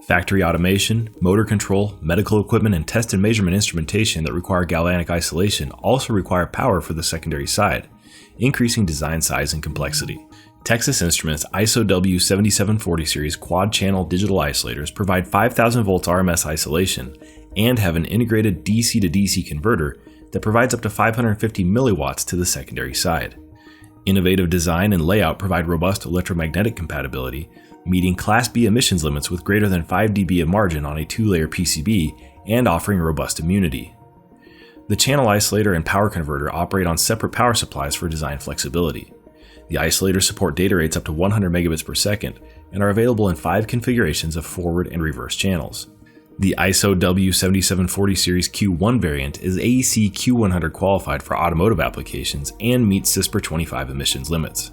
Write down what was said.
Factory automation, motor control, medical equipment, and test and measurement instrumentation that require galvanic isolation also require power for the secondary side, increasing design size and complexity. Texas Instruments ISOW774x series quad-channel digital isolators provide 5,000 volts RMS isolation and have an integrated DC to DC converter that provides up to 550 milliwatts to the secondary side. Innovative design and layout provide robust electromagnetic compatibility, meeting Class B emissions limits with greater than 5 dB of margin on a 2-layer PCB and offering robust immunity. The channel isolator and power converter operate on separate power supplies for design flexibility. The isolators support data rates up to 100 megabits per second and are available in 5 configurations of forward and reverse channels. The ISOW774x series Q1 variant is AEC Q100 qualified for automotive applications and meets CISPR 25 emissions limits.